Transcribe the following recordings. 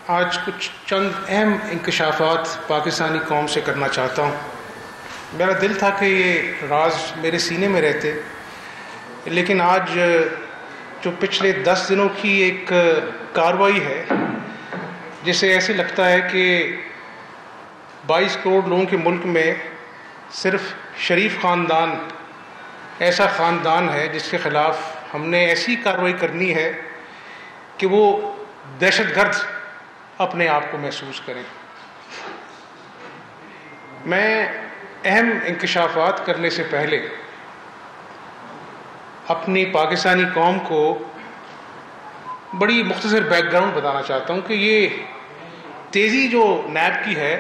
آج کچھ چند اہم انکشافات پاکستانی قوم سے کرنا چاہتا ہوں۔ میرا دل تھا کہ یہ راز میرے سینے میں رہتے، لیکن آج جو پچھلے 10 دنوں کی ایک کارروائی ہے جسے ایسے لگتا ہے کہ 22 کروڑ لوگوں کے ملک میں صرف شریف خاندان ایسا خاندان ہے جس کے خلاف ہم نے ایسی کارروائی کرنی ہے کہ وہ دہشت گرد اپنے آپ کو محسوس کریں۔ میں اہم انکشافات کرنے سے پہلے اپنی پاکستانی قوم کو بڑی مختصر بیک گراؤنڈ بتانا چاہتا ہوں کہ یہ تیزی جو نیب کی ہے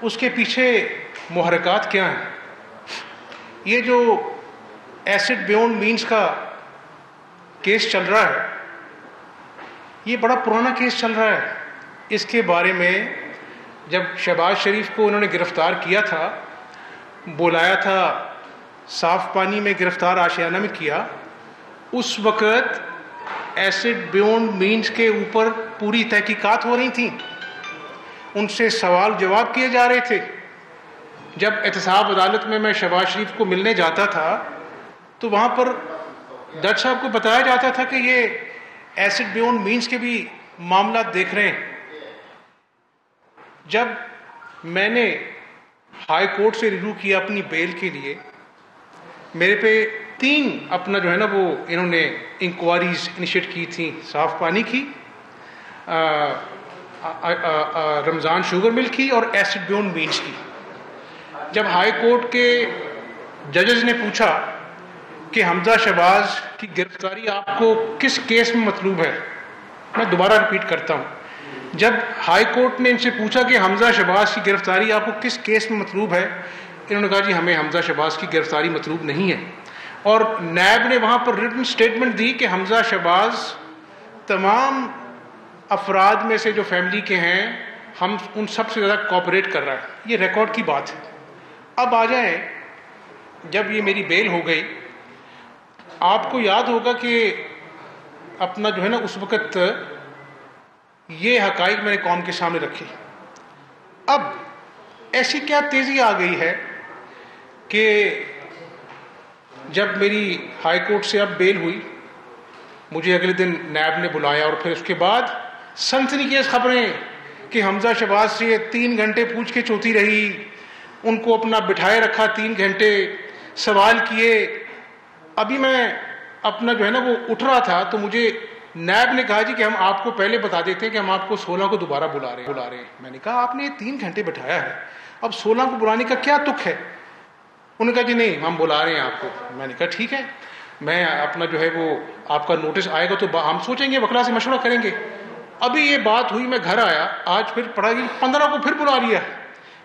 اس کے پیچھے محرکات کیا ہیں۔ یہ جو ایسڈ بیونڈ مینز کا کیس چل رہا ہے، یہ بڑا پرانا کیس چل رہا ہے۔ اس کے بارے میں جب شہباز شریف کو انہوں نے گرفتار کیا تھا، بلایا تھا، صاف پانی میں گرفتار آشیانہ میں کیا، اس وقت ایسڈ بیونڈ مینز کے اوپر پوری تحقیقات ہو رہی تھیں، ان سے سوال جواب کیے جا رہے تھے۔ جب احتساب عدالت میں میں شہباز شریف کو ملنے جاتا تھا تو وہاں پر جج صاحب کو بتایا جاتا تھا کہ یہ ایسڈ بیونڈ مینز کے بھی معاملات دیکھ رہے ہیں۔ جب میں نے ہائی کورٹ سے ریویو کیا اپنی بیل کے لیے، میرے پہ 3 اپنا جو ہے نا وہ انہوں نے انکوائریز انیشیٹ کی تھیں، صاف پانی کی، رمضان شوگر مل کی اور ایسڈ بیونڈ مینز کی۔ جب ہائی کورٹ کے ججز نے پوچھا کہ حمزہ شہباز کی گرفتاری آپ کو کس کیس میں مطلوب ہے، میں دوبارہ ریپیٹ کرتا ہوں، جب ہائی کورٹ نے ان سے پوچھا کہ حمزہ شہباز کی گرفتاری آپ کو کس کیس میں مطلوب ہے، انہوں نے کہا جی ہمیں حمزہ شہباز کی گرفتاری مطلوب نہیں ہے۔ اور نیب نے وہاں پر ریٹن سٹیٹمنٹ دی کہ حمزہ شہباز تمام افراد میں سے جو فیملی کے ہیں، ہم ان سب سے زیادہ کوآپریٹ کر رہا ہے۔ یہ ریکارڈ کی بات ہے۔ اب آ جائیں، جب یہ میری بیل ہو گئی، آپ کو یاد ہوگا کہ اپنا جو ہے نا اس وقت یہ حقائق میں نے قوم کے سامنے رکھے۔ اب ایسی کیا تیزی آ گئی ہے کہ جب میری ہائی کورٹ سے اب بیل ہوئی، مجھے اگلے دن نیب نے بلایا اور پھر اس کے بعد سنسنی خیز خبریں کہ حمزہ شہباز سے 3 گھنٹے پوچھ کے چوتی رہی، ان کو اپنا بٹھائے رکھا 3 گھنٹے، سوال کیے۔ ابھی میں اپنا جو ہے نا وہ اٹھ رہا تھا تو مجھے نیب نے کہا جی کہ ہم آپ کو پہلے بتا دیتے ہیں کہ ہم آپ کو 16 کو دوبارہ بلا رہے ہیں۔ میں نے کہا آپ نے 3 گھنٹے بٹھایا ہے، اب 16 کو بلانے کا کیا تک ہے؟ انہوں نے کہا جی نہیں ہم بلا رہے ہیں آپ کو۔ میں نے کہا ٹھیک ہے، میں اپنا جو ہے وہ آپ کا نوٹس آئے گا تو ہم سوچیں گے، وکلا سے مشورہ کریں گے۔ ابھی یہ بات ہوئی، میں گھر آیا، آج پھر پڑھا جی 15 کو پھر بلا لیا ہے،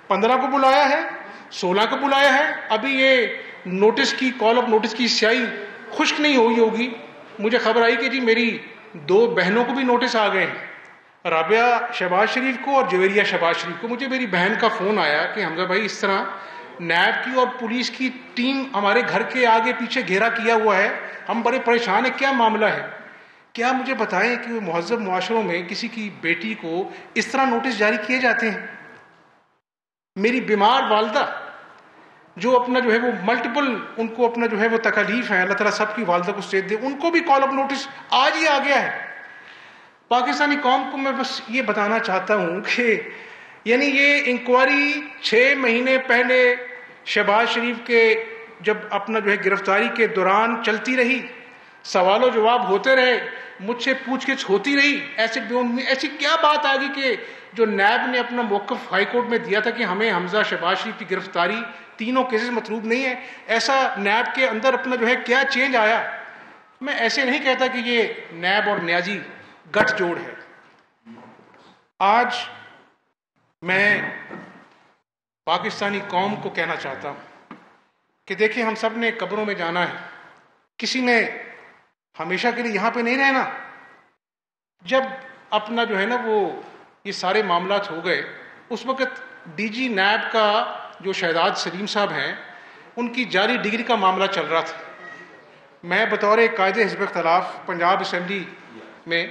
15 کو بلایا ہے، 16 کو بلایا ہے۔ ابھی یہ نوٹس کی کال آف نوٹس کی سیاہی خشک نہیں ہوئی ہوگی، مجھے خبر آئی کہ جی میری 2 بہنوں کو بھی نوٹس آ گئے ہیں، رابعہ شہباز شریف کو اور جویریہ شہباز شریف کو۔ مجھے میری بہن کا فون آیا کہ حمزہ بھائی اس طرح نیب کی اور پولیس کی ٹیم ہمارے گھر کے آگے پیچھے گھیرا کیا ہوا ہے، ہم بڑے پریشان ہیں، کیا معاملہ ہے؟ کیا مجھے بتائیں کہ مہذب معاشروں میں کسی کی بیٹی کو اس طرح نوٹس جاری کیے جاتے ہیں؟ میری بیمار والدہ جو اپنا جو ہے وہ ملٹیپل ان کو اپنا جو ہے وہ تکالیف ہیں، اللہ تعالیٰ سب کی والدہ کو صحت دے، ان کو بھی کال آف نوٹس آج ہی آ گیا ہے۔ پاکستانی قوم کو میں بس یہ بتانا چاہتا ہوں کہ یعنی یہ انکوائری 6 مہینے پہلے شہباز شریف کے جب اپنا جو ہے گرفتاری کے دوران چلتی رہی، سوال و جواب ہوتے رہے، مجھ سے پوچھ گچھ ہوتی رہی، ایسی کیا بات آ گئی کہ جو نیب نے اپنا موقف ہائی کورٹ میں دیا تھا کہ ہمیں حمزہ شہباز شریف کی گرفتاری تینوں کیسز مطلوب نہیں ہے، ایسا نیب کے اندر اپنا جو ہے کیا چینج آیا؟ میں ایسے نہیں کہتا کہ یہ نیب اور نیازی گٹھ جوڑ ہے۔ آج میں پاکستانی قوم کو کہنا چاہتا ہوں کہ دیکھیں ہم سب نے قبروں میں جانا ہے، کسی نے ہمیشہ کے لیے یہاں پہ نہیں رہنا۔ جب اپنا جو ہے نا وہ یہ سارے معاملات ہو گئے، اس وقت ڈی جی نیب کا جو شہزاد سلیم صاحب ہیں، ان کی جعلی ڈگری کا معاملہ چل رہا تھا۔ میں بطور قائد حزب اختلاف پنجاب اسمبلی میں،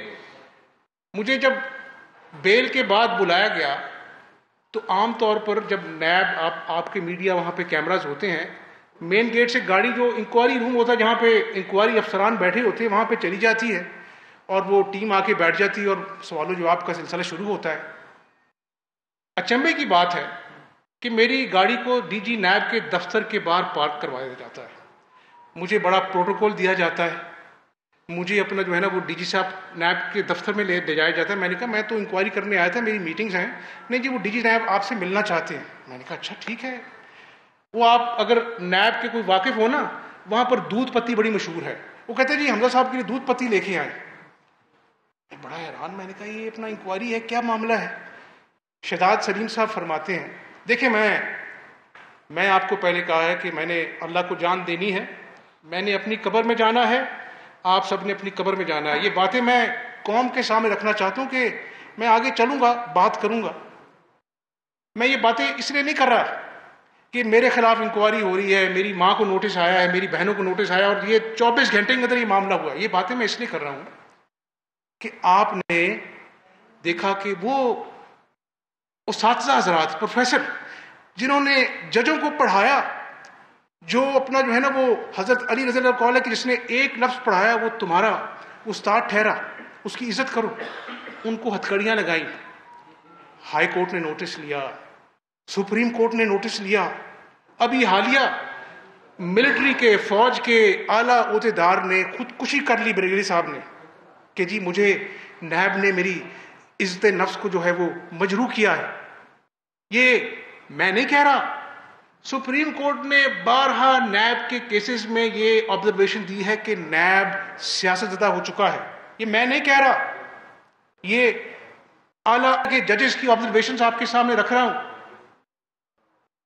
مجھے جب بیل کے بعد بلایا گیا تو عام طور پر جب نیب آپ کے میڈیا وہاں پہ کیمراز ہوتے ہیں، مین گیٹ سے گاڑی جو انکوائری روم ہوتا ہے جہاں پہ انکوائری افسران بیٹھے ہوتے ہیں وہاں پہ چلی جاتی ہے اور وہ ٹیم آ کے بیٹھ جاتی ہے اور سوال و جواب کا سلسلہ شروع ہوتا ہے۔ اچنبے کی بات ہے کہ میری گاڑی کو ڈی جی نیب کے دفتر کے باہر پارک کروایا جاتا ہے، مجھے بڑا پروٹوکول دیا جاتا ہے، مجھے اپنا جو ہے نا وہ ڈی جی صاحب نیب کے دفتر میں لے جایا جاتا ہے۔ میں نے کہا میں تو انکوائری کرنے آیا تھا، میری میٹنگز ہیں۔ نہیں جی وہ ڈی جی نیب آپ سے ملنا چاہتے ہیں۔ میں نے کہا اچھا ٹھیک ہے۔ وہ آپ اگر نیب کے کوئی واقف ہو نا، وہاں پر دودھ پتی بڑی مشہور ہے، وہ کہتے ہیں جی حمزہ صاحب کے لیے دودھ پتی لے کے آئے۔ میں بڑا حیران، میں نے کہا یہ اپنا انکوائری ہے، کیا معاملہ ہے؟ شہزاد سلیم صاحب فرماتے ہیں دیکھیں میں آپ کو پہلے کہا ہے کہ میں نے اللہ کو جان دینی ہے، میں نے اپنی قبر میں جانا ہے، آپ سب نے اپنی قبر میں جانا ہے۔ یہ باتیں میں قوم کے سامنے رکھنا چاہتا ہوں کہ میں آگے چلوں گا، بات کروں گا۔ میں یہ باتیں اس لیے نہیں کر رہا کہ میرے خلاف انکوائری ہو رہی ہے، میری ماں کو نوٹس آیا ہے، میری بہنوں کو نوٹس آیا اور یہ 24 گھنٹے کے اندر یہ معاملہ ہوا ہے۔ یہ باتیں میں اس لیے کر رہا ہوں کہ آپ نے دیکھا کہ وہ اساتذہ حضرات، پروفیسر جنہوں نے ججوں کو پڑھایا، جو اپنا جو ہے نا وہ حضرت علی رضی اللہ عنہ کہ جس نے ایک لفظ پڑھایا وہ تمہارا استاد ٹھہرا، اس کی عزت کرو، ان کو ہتھکڑیاں لگائیں۔ ہائی کورٹ نے نوٹس لیا، سپریم کورٹ نے نوٹس لیا، ابھی حالیہ ملٹری کے فوج کے اعلیٰ عہدیدار نے خودکشی کر لی بریگیڈیئر صاحب نے کہ جی مجھے نیب نے میری عزت نفس کو جو ہے وہ مجروح کیا ہے۔ یہ میں نہیں کہہ رہا، سپریم کورٹ نے بارہا نیب کے کیسز میں یہ آبزرویشن دی ہے کہ نیب سیاست زدہ ہو چکا ہے۔ یہ میں نہیں کہہ رہا، یہ اعلیٰ کے ججز کی آبزرویشنز آپ کے سامنے رکھ رہا ہوں۔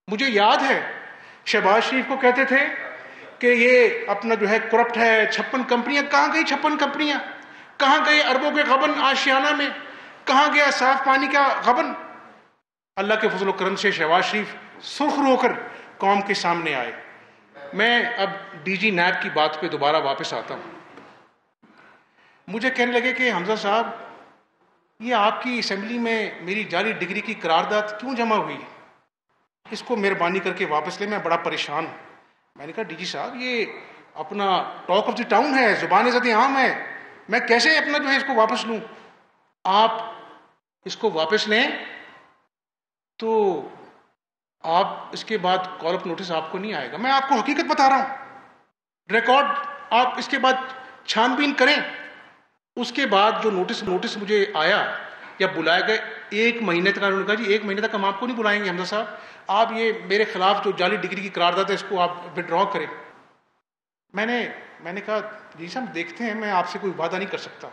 مجھے یاد ہے شہباز شریف کو کہتے تھے کہ یہ اپنا جو ہے کرپٹ ہے، 56 کمپنیاں، کہاں گئی 56 کمپنیاں؟ کہاں گئے اربوں کے غبن آشیانہ میں؟ کہاں گیا صاف پانی کا غبن؟ اللہ کے فضل و کرم سے شہباز شریف سرخ رو کر قوم کے سامنے آئے۔ میں اب ڈی جی نیب کی بات پہ دوبارہ واپس آتا ہوں۔ مجھے کہنے لگے کہ حمزہ صاحب یہ آپ کی اسمبلی میں میری جعلی ڈگری کی قرارداد کیوں جمع ہوئی؟ اس کو مہربانی کر کے واپس لے، میں بڑا پریشان ہوں۔ میں نے کہا ڈی جی صاحب یہ اپنا ٹاک آف دی ٹاؤن ہے، زبان زد عام ہے، میں کیسے اپنا جو ہے اس کو واپس لوں؟ آپ اس کو واپس لیں تو آپ اس کے بعد کال اپ نوٹس آپ کو نہیں آئے گا۔ میں آپ کو حقیقت بتا رہا ہوں، ریکارڈ آپ اس کے بعد چھان بین کریں۔ اس کے بعد جو نوٹس مجھے آیا یا بلائے گئے 1 مہینے تک، انہوں نے کہا جی 1 مہینے تک ہم آپ کو نہیں بلائیں گے حمزہ صاحب، آپ یہ میرے خلاف جو جعلی ڈگری کی قرارداد ہے اس کو آپ وڈرا کریں۔ میں نے کہا جی صاحب دیکھتے ہیں، میں آپ سے کوئی وعدہ نہیں کر سکتا،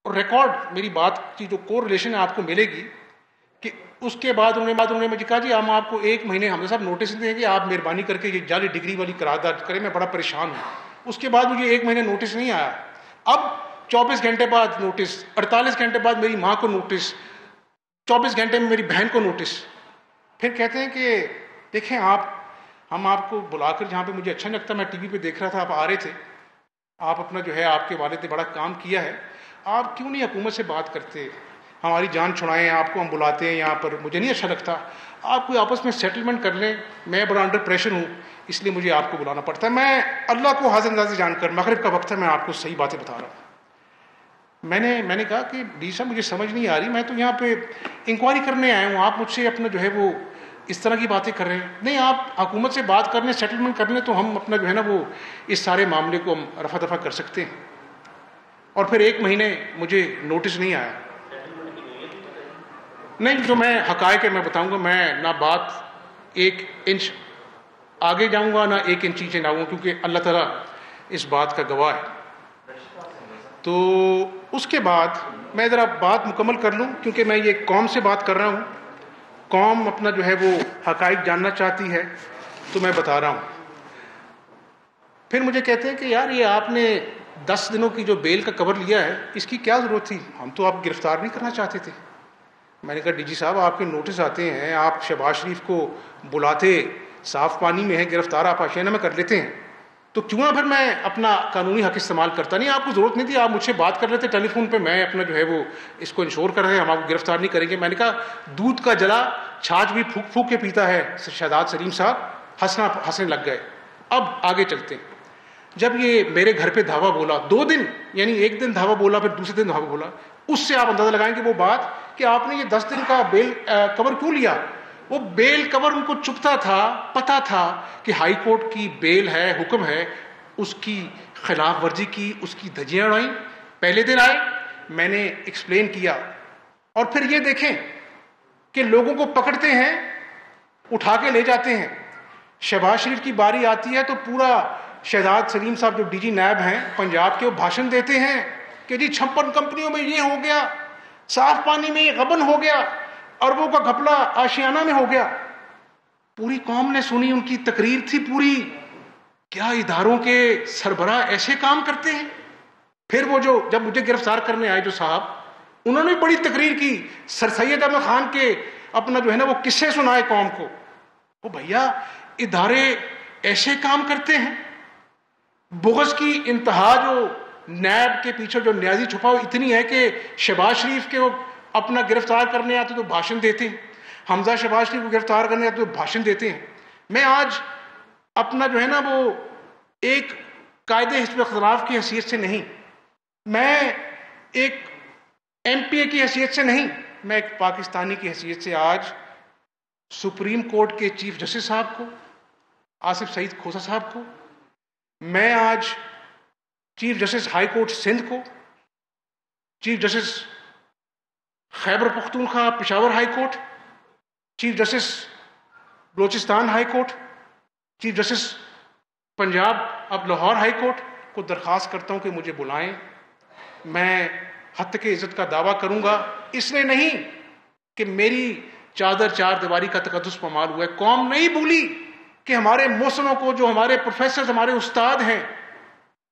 اور ریکارڈ میری بات کی جو کو ریلیشن ہے آپ کو ملے گی کہ اس کے بعد انہوں نے مجھے کہا جی ہم آپ کو 1 مہینے حمزہ صاحب نوٹس دیں گے، آپ مہربانی کر کے یہ جعلی ڈگری والی قرارداد کریں، میں بڑا پریشان ہوں۔ اس کے بعد مجھے 1 مہینے نوٹس نہیں آیا۔ اب 24 گھنٹے بعد نوٹس، 48 گھنٹے بعد میری ماں کو نوٹس، 24 گھنٹے میں میری بہن کو نوٹس۔ پھر کہتے ہیں کہ دیکھیں ہم آپ کو بلا کر جہاں پہ مجھے اچھا نہیں لگتا، میں ٹی وی پہ دیکھ رہا تھا آپ آ رہے تھے، آپ اپنا جو ہے آپ کے والد نے بڑا کام کیا ہے، آپ کیوں نہیں حکومت سے بات کرتے؟ ہماری جان چھڑائیں، آپ کو ہم بلاتے ہیں یہاں پر، مجھے نہیں اچھا لگتا، آپ کوئی آپس میں سیٹلمنٹ کر لیں، میں بڑا انڈر پریشر ہوں اس لیے مجھے آپ کو بلانا پڑتا ہے۔ میں اللہ کو حاضر ناظر جان کر، مغرب کا وقت ہے، میں آپ کو صحیح باتیں بتا رہا ہوں۔ میں نے کہا کہ ڈی صاحب مجھے سمجھ نہیں آ رہی، میں تو یہاں پہ انکوائری کرنے آیا ہوں، آپ مجھ سے اپنا جو ہے وہ اس طرح کی باتیں کر رہے ہیں۔ نہیں آپ حکومت سے بات کر لیں، سیٹلمنٹ کر لیں تو ہم اپنا جو ہے نا وہ اس سارے معاملے کو ہم رفع دفع کر سکتے ہیں۔ اور پھر 1 مہینے مجھے نوٹس نہیں آیا۔ نہیں جو میں حقائق ہے میں بتاؤں گا، میں نہ بات 1 انچ آگے جاؤں گا نہ 1 انچ نیچے جاؤں گا، کیونکہ اللہ تعالیٰ اس بات کا گواہ ہے۔ تو اس کے بعد میں ذرا بات مکمل کر لوں، کیونکہ میں یہ قوم سے بات کر رہا ہوں، قوم اپنا جو ہے وہ حقائق جاننا چاہتی ہے، تو میں بتا رہا ہوں۔ پھر مجھے کہتے ہیں کہ یار یہ آپ نے 10 دنوں کی جو بیل کا کور لیا ہے اس کی کیا ضرورت تھی؟ ہم تو آپ گرفتار نہیں کرنا چاہتے تھے۔ میں نے کہا ڈی جی صاحب آپ کے نوٹس آتے ہیں، آپ شہباز شریف کو بلاتے، صاف پانی میں ہے، گرفتار آپ آشیانہ میں کر لیتے ہیں، تو کیوں نہ پھر میں اپنا قانونی حق استعمال کرتا. نہیں, آپ کو ضرورت نہیں تھی, آپ مجھ سے بات کر لیتے ٹیلی فون پہ, میں اپنا جو ہے وہ اس کو انشور کر رہے ہیں, ہم آپ کو گرفتار نہیں کریں گے. میں نے کہا دودھ کا جلا چھاچھ بھی پھونک پھونک کے پیتا ہے شہزاد سلیم صاحب, ہنسنے لگ گئے. اب آگے چلتے ہیں. جب یہ میرے گھر پہ دھاوا بولا 2 دن, یعنی ایک دن دھاوا بولا پھر دوسرے دن دھاوا بولا, اس سے آپ اندازہ لگائیں کہ وہ بات کہ آپ نے یہ 10 دن کا بیل کور کیوں لیا. وہ بیل کور ان کو چپتا تھا, پتا تھا کہ ہائی کورٹ کی بیل ہے, حکم ہے, اس کی خلاف ورزی کی, اس کی دھجیاں اڑائیں. پہلے دن آئے, میں نے ایکسپلین کیا, اور پھر یہ دیکھیں کہ لوگوں کو پکڑتے ہیں, اٹھا کے لے جاتے ہیں. شہباز شریف کی باری آتی ہے تو پورا شہزاد سلیم صاحب جو ڈی جی نیب ہیں پنجاب کے, وہ بھاشن دیتے ہیں کہ جی 56 کمپنیوں میں یہ ہو گیا, صاف پانی میں یہ غبن ہو گیا, اربوں کا گھپلہ آشیانہ میں ہو گیا. پوری قوم نے سنی, ان کی تقریر تھی پوری. کیا اداروں کے سربراہ ایسے کام کرتے ہیں؟ پھر وہ جو جب مجھے گرفتار کرنے آئے جو صاحب, انہوں نے بڑی تقریر کی, سر سید احمد خان کے اپنا جو ہے نا وہ قصے سنائے قوم کو. وہ بھیا ادارے ایسے کام کرتے ہیں؟ بغض کی انتہا جو نیب کے پیچھے جو نیازی چھپا ہو اتنی ہے کہ شہباز شریف کے وہ اپنا گرفتار کرنے آتے تو بھاشن دیتے ہیں, حمزہ شہباز شریف کو گرفتار کرنے آتے تو بھاشن دیتے ہیں. میں آج اپنا جو ہے نا وہ ایک قائد حزب اختلاف کی حیثیت سے نہیں, میں ایک ایم پی اے کی حیثیت سے نہیں, میں ایک پاکستانی کی حیثیت سے آج سپریم کورٹ کے چیف جسٹس صاحب کو, آصف سعید کھوسہ صاحب کو, میں آج chief justice high court Sindh کو, chief justice Khyber Pakhtunkhwa Peshawar high court, chief justice Balochistan high court, chief justice Punjab اب لاہور ہائی کورٹ کو درخواست کرتا ہوں کہ مجھے بلائیں. میں حد تک عزت کا دعویٰ کروں گا, اس لیے نہیں کہ میری چادر چار دیواری کا تقدس پامال ہوا ہے. قوم نہیں بھولی کہ ہمارے محسنوں کو, جو ہمارے پروفیسرز ہمارے استاد ہیں,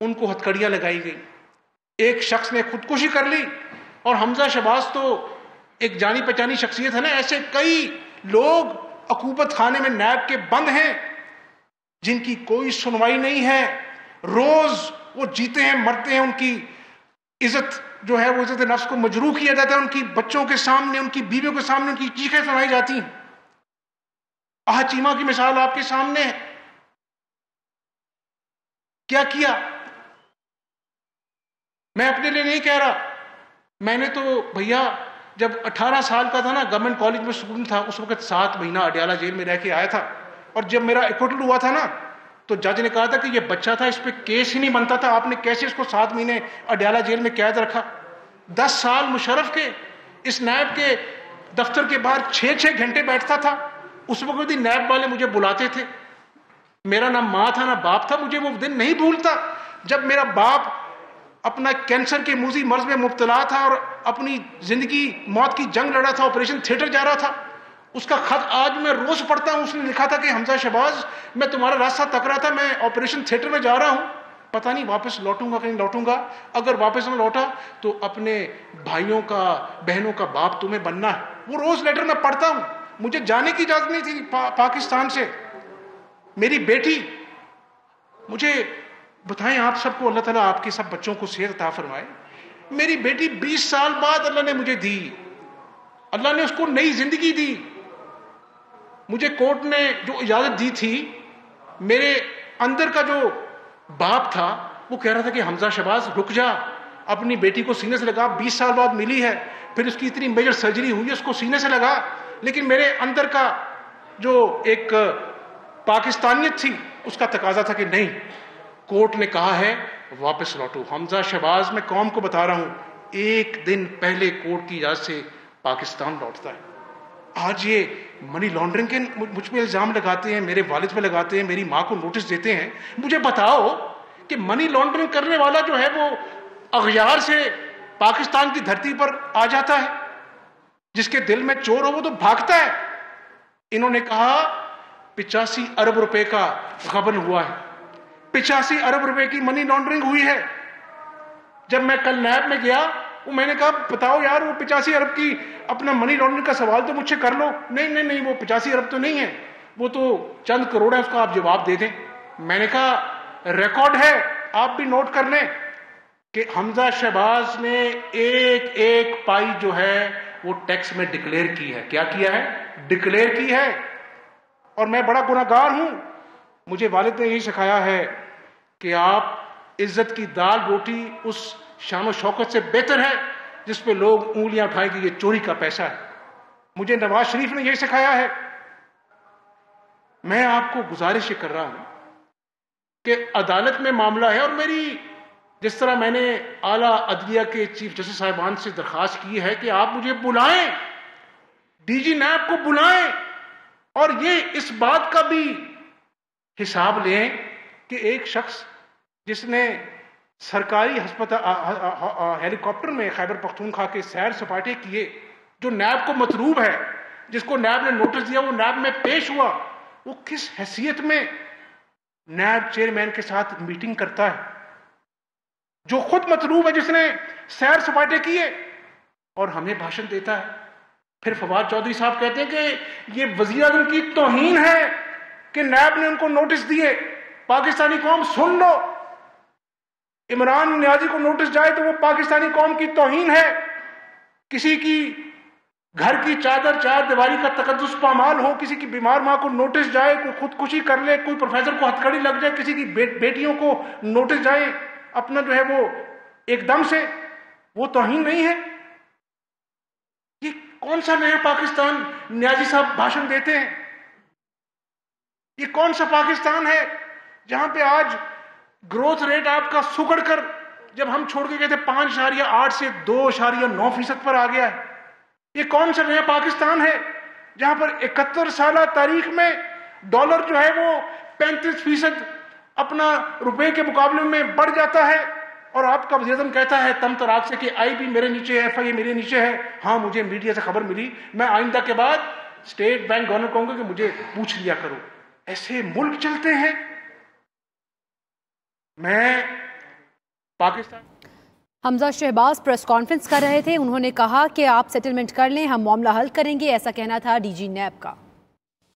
ان کو ہتھکڑیاں لگائی گئی. ایک شخص نے خودکشی کر لی, اور حمزہ شہباز تو ایک جانی پہچانی شخصیت ہے نا, ایسے کئی لوگ عقوبت خانے میں نیب کے بند ہیں جن کی کوئی سنوائی نہیں ہے. روز وہ جیتے ہیں مرتے ہیں, ان کی عزت جو ہے وہ عزت نفس کو مجروح کیا جاتا ہے, ان کی بچوں کے سامنے, ان کی بیویوں کے سامنے ان کی چیخیں سنائی جاتی ہیں. چیمہ کی مثال آپ کے سامنے ہے. کیا میں اپنے لیے نہیں کہہ رہا, میں نے تو بھیا جب 18 سال کا تھا نا, گورنمنٹ کالج میں اسٹوڈنٹ تھا, اس وقت 7 مہینہ اڈیالہ جیل میں رہ کے آیا تھا. اور جب میرا ایکوٹل ہوا تھا نا, تو جج نے کہا تھا کہ یہ بچہ تھا, اس پہ کیس ہی نہیں بنتا تھا, آپ نے کیسے اس کو 7 مہینے اڈیالہ جیل میں قید رکھا. 10 سال مشرف کے اس نیب کے دفتر کے باہر 6 گھنٹے بیٹھتا تھا. اس وقت بھی نیب والے مجھے بلاتے تھے, میرا نہ ماں تھا نہ باپ تھا. مجھے وہ دن نہیں بھولتا جب میرا باپ اپنا کینسر کے موذی مرض میں مبتلا تھا اور اپنی زندگی موت کی جنگ لڑا تھا, آپریشن تھیٹر جا رہا تھا. اس کا خط آج میں روز پڑھتا ہوں. اس نے لکھا تھا کہ حمزہ شہباز, میں تمہارا راستہ تک رہا تھا, میں آپریشن تھیٹر میں جا رہا ہوں, پتہ نہیں واپس لوٹوں گا کہ نہیں لوٹوں گا. اگر واپس نہ لوٹا تو اپنے بھائیوں کا بہنوں کا باپ تمہیں بننا ہے. وہ روز لیٹر میں پڑھتا ہوں. مجھے جانے کی اجازت نہیں تھی پاکستان سے. میری بیٹی, مجھے بتائیں آپ سب کو اللہ تعالیٰ آپ کے سب بچوں کو صحت عطا فرمائے, میری بیٹی 20 سال بعد اللہ نے مجھے دی, اللہ نے اس کو نئی زندگی دی. مجھے کورٹ نے جو اجازت دی تھی, میرے اندر کا جو باپ تھا وہ کہہ رہا تھا کہ حمزہ شہباز رک جا, اپنی بیٹی کو سینے سے لگا, 20 سال بعد ملی ہے, پھر اس کی اتنی میجر سرجری ہوئی ہے, اس کو سینے سے لگا. لیکن میرے اندر کا جو ایک پاکستانیت تھی اس کا تقاضا تھا کہ نہیں, کورٹ نے کہا ہے واپس لوٹو. حمزہ شہباز میں قوم کو بتا رہا ہوں, 1 دن پہلے کورٹ کی اجازت سے پاکستان لوٹتا ہے. آج یہ منی لانڈرنگ کے مجھ پہ الزام لگاتے ہیں, میرے والد پہ لگاتے ہیں, میری ماں کو نوٹس دیتے ہیں. مجھے بتاؤ کہ منی لانڈرنگ کرنے والا جو ہے وہ اغیار سے پاکستان کی دھرتی پر آ جاتا ہے, جس کے دل میں چور ہو وہ تو بھاگتا ہے. انہوں نے کہا 85 ارب روپے کا غبن ہوا ہے, 85 ارب روپے کی منی لانڈرنگ ہوئی ہے. جب میں کل نیب میں گیا, وہ میں نے کہا بتاؤ یار وہ 85 ارب کی اپنا منی لانڈرنگ کا سوال تو مجھ سے کر لو. نہیں وہ 85 ارب تو نہیں ہے, وہ تو چند کروڑ ہے, اس کا آپ جواب دے دیں. میں نے کہا ریکارڈ ہے, آپ بھی نوٹ کر لیں کہ حمزہ شہباز نے ایک ایک پائی جو ہے وہ ٹیکس میں ڈکلیئر کی ہے. کیا کیا ہے؟ ڈکلیئر کی ہے. اور میں بڑا گناہگار ہوں, مجھے والد نے یہی سکھایا ہے کہ آپ عزت کی دال روٹی اس شان و شوکت سے بہتر ہے جس پہ لوگ انگلیاں اٹھائیں کہ یہ چوری کا پیسہ ہے. مجھے نواز شریف نے یہی سکھایا ہے. میں آپ کو گزارش کر رہا ہوں کہ عدالت میں معاملہ ہے, اور میری جس طرح میں نے اعلیٰ عدلیہ کے چیف جسٹس صاحبان سے درخواست کی ہے کہ آپ مجھے بلائیں, ڈی جی نیب کو بلائیں, اور یہ اس بات کا بھی حساب لیں کہ ایک شخص جس نے سرکاری ہسپتال ہیلی کاپٹر میں خیبر پختونخوا کے سیر سپاٹے کیے, جو نیب کو مطلوب ہے, جس کو نیب نے نوٹس دیا وہ نیب میں پیش ہوا, وہ کس حیثیت میں نیب چیئرمین کے ساتھ میٹنگ کرتا ہے؟ جو خود مطلوب ہے, جس نے سیر سپاٹے کیے, اور ہمیں بھاشن دیتا ہے. پھر فواد چودھری صاحب کہتے ہیں کہ یہ وزیر اعظم کی توہین ہے کہ نیب نے ان کو نوٹس دیے. پاکستانی قوم سن لو, عمران نیازی کو نوٹس جائے تو وہ پاکستانی قوم کی توہین ہے. کسی کی گھر کی چادر چار دیواری کا تقدس پامال ہو, کسی کی بیمار ماں کو نوٹس جائے, کوئی خودکشی کر لے, کوئی پروفیسر کو ہتھکڑی لگ جائے, کسی کی بیٹیوں کو نوٹس جائے اپنا جو ہے وہ ایک دم سے, وہ توہین نہیں ہے؟ یہ کون سا نیا پاکستان نیازی صاحب بھاشن دیتے ہیں؟ یہ کون سا پاکستان ہے جہاں پہ آج گروتھ ریٹ آپ کا سکڑ کر, جب ہم چھوڑ کے گئے تھے 5.8 سے 2.9% پر آ گیا ہے؟ یہ کون سا نیا پاکستان ہے جہاں پر 71 سالہ تاریخ میں ڈالر جو ہے وہ 35% اپنا روپے کے مقابلے میں بڑھ جاتا ہے, اور آپ کا وزیر اعظم کہتا ہے تم تراک سے کہ آئی بھی میرے نیچے ہے, ایف آئی اے میرے نیچے ہے. ہاں مجھے میڈیا سے خبر ملی, میں آئندہ کے بعد اسٹیٹ بینک گورنر کہوں گا کہ مجھے پوچھ لیا کرو. ایسے ملک چلتے ہیں. میں پاکستان. حمزہ شہباز پریس کانفرنس کر رہے تھے, انہوں نے کہا کہ آپ سیٹلمنٹ کر لیں, ہم معاملہ حل کریں گے, ایسا کہنا تھا ڈی جی نیب کا.